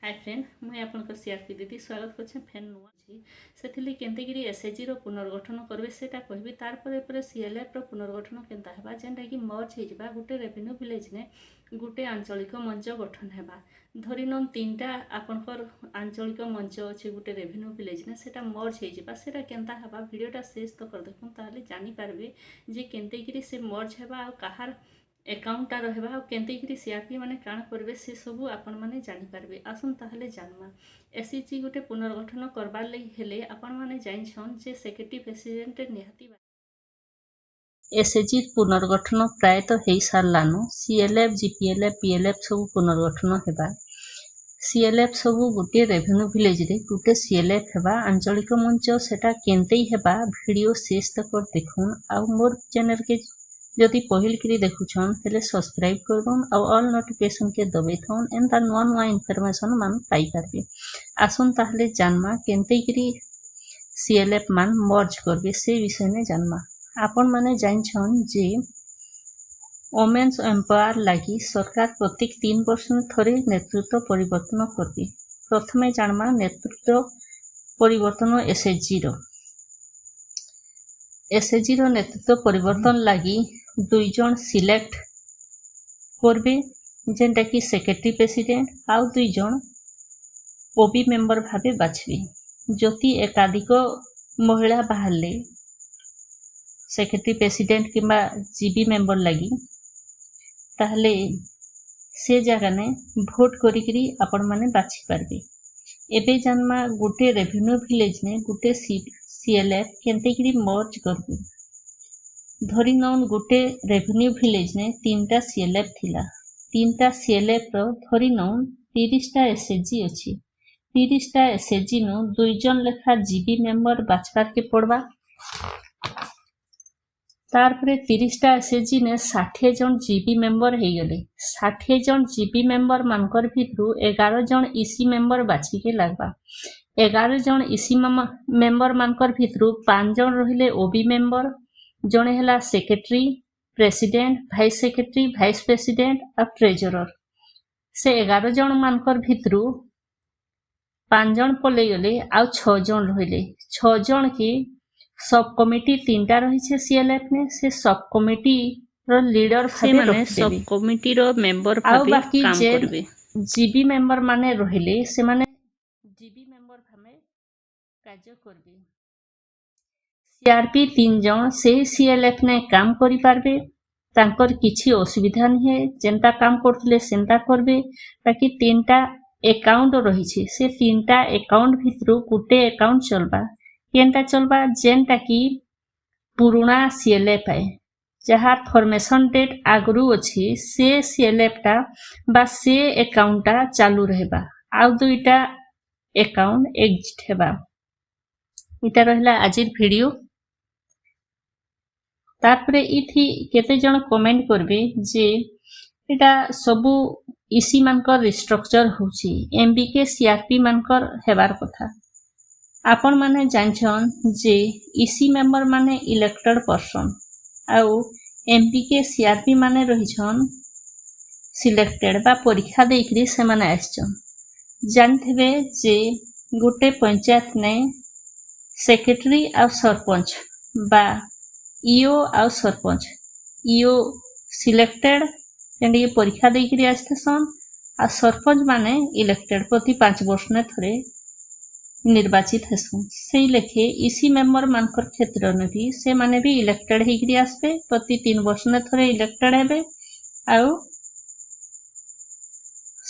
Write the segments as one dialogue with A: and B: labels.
A: Hi friend मुझे आपंकर CRP दीदी स्वागत कर फेन नुआ से केनतेगिरी एसएचजी पुनर्गठन करेंगे से कहबी तार सीएलएफ पुनर्गठन केनता है जेनटा कि मर्ज हो गोटे रेवेन्यू विलेज ने गोटे आंचलिक मंच गठन है धरीन 3टा आपणकर आंचलिक मंच अच्छे गोटे रेवेन्यू विलेज ने से मर्ज होता केनता है वीडियोटा शेष तक देखूँ ताले जानीपारे जे केनतेगिरी से मर्ज है कहार एकाउंटा रहा केनतेगिरी सीआरपी माने काण करबे से सब आपण माने जानि पारबे आसन ताहले जानमा एसएचजी गोटे पुनर्गठन करबार लई हेले आपण माने जानिछन जे सेक्रेटरी प्रेसिडेंट निहाती एसएचजी पुनर्गठन प्राय तो हेई सारलानो सीएलएफ जीपीएलएफ पीएलएफ सब पुनर्गठन हेबा सीएलएफ सब गोटे रेवेन्यू विलेज रे गोटे सीएलएफ हेबा आंचलिक मंच सेटा केनतेई हेबा वीडियो शेष तक देखुन आ मोर चैनल के जदि पहिल करी देखुछन हेले सब्सक्राइब कर दन और ऑल नोटिफिकेशन के दबे थन एंता नुआ नुआ इनफॉरमेशन मान पाई पारबे आसन ताहले जानमा केनते करी सीएलएफ मान मर्ज करबे से विषय में जानमा आपण माने जानिछन जे वोमेन्स एम्पावर लागि सरकार प्रत्येक 3 वर्ष में थरे नेतृत्व परिवर्तन करबे प्रथमे जानमा नेतृत्व परिवर्तन एसएचजी रो नेतृत्व परिवर्तन लागि 2 जन सिलेक्ट करबे जेनटा कि सेक्रेटरी प्रेसिडेंट आउ 2 जन ओबी मेंबर भाबे बाछबे जति एकाधिक महिला बाहरले सेक्रेटरी प्रेसिडेंट किंबा जीबी मेंबर लगी ताहले से जगह ने भोट करी आपण माने बाछि पारबे एबे जन्मा गोटे रेवेन्यू विलेज ने गोटे सीएलएफ केनतेगिरी मर्ज करबे धरी नौन गोटे रेवेन्यू विलेज ने 3टा सीएलएफ थिला 3टा सीएलएफ रो धरी नौन 30टा एसएचजी अछि 30टा एसएचजी नो 2 जन लेखा जीबी मेंबर बाछबार के पड़बा तार परे 30टा एसएचजी ने 60 जन जीबी मेंबर हे गले 60 जन जीबी मेंबर मानकर भितरु 11 जन ईसी मेंबर बाछि के लागबा 11 जन ईसी मेंबर मानकर भितरु 5 जन रहिले ओबी मेंबर जने हला secretary president vice secretary vice president और ट्रेजरर से 11 जन मानकर भितरु 5 जन पले गले आ 6 जन रहिले 6 जन के सब कमिटी 3टा रही छे सीएलएफ ने से सब कमिटी रो लीडर भाबे माने सब कमिटी रो मेंबर भाबे काम करबे जीबी मेंबर माने रहिले से माने जीबी मेंबर भाबे कार्य करबे सीआरपी 3 जन से सीएलएफ ने काम करि पारबे तांकर किछि असुविधा नहीं है जेंता काम करथले सेंता करबे ताकि 3टा अकाउंट रही छे से 3टा अकाउंट भितरु गुटे अकाउंट चलबा केनटा चलबा जेंटा कि पुराना सीएलएफ है जहाँ फॉर्मेशन डेट आगरू अछि से सीएलएफ टा बा से अकाउंटा चालू रहबा आ 2टा अकाउंट एग्जिट हेबा इटा रहला आजिर वीडियो तारपरे इथि केते जन कमेंट करबे जे एटा सबु ईसी मानकर रिस्ट्रक्चर होची एमबीके सीआरपी मानकर हेबार कथा आपण माने जानछन जे ईसी मेंबर माने इलेक्टेड पर्सन आउ एमबीके सीआरपी माने रहिछन सिलेक्टेड बा परीक्षा देकरी से माने आछन जानथिबे जे गोटे पंचायत ने सेक्रेटरी आ सरपंच बा ईओ आ सरपंच ईओ सिलेक्टेड जेंडी परीक्षा देकरी आस्थसन आ सरपंच माने इलेक्टेड प्रति 5 वर्ष ने थरे निर्वाचित हेसु से लेखे इसी मेंबर मानकर क्षेत्र ने भी से माने भी इलेक्टेड हेकरी आसबे प्रति 3 वर्ष ने थरे इलेक्टेड हेबे आ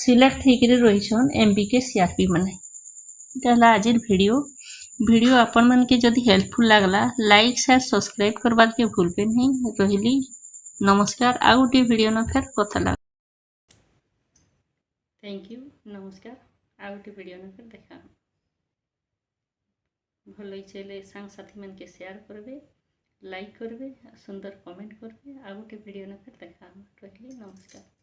A: सिलेक्ट हेकरी रहिछन एमबीके सीआरपी माने इटाला आजिर वीडियो आपण मन के जदि हेल्पफुल लागला लाइक शेयर सब्सक्राइब करबार के भूलबे नहीं रहिली नमस्कार आ गोटे वीडियो न फेर कथा लाग थैंक यू नमस्कार आ गोटे वीडियो न फेर देखा भल चले सांग साथी मन के शेयर करबे लाइक करबे सुंदर कमेंट करबे आ गोटे वीडियो न फेर देखा रहिली नमस्कार।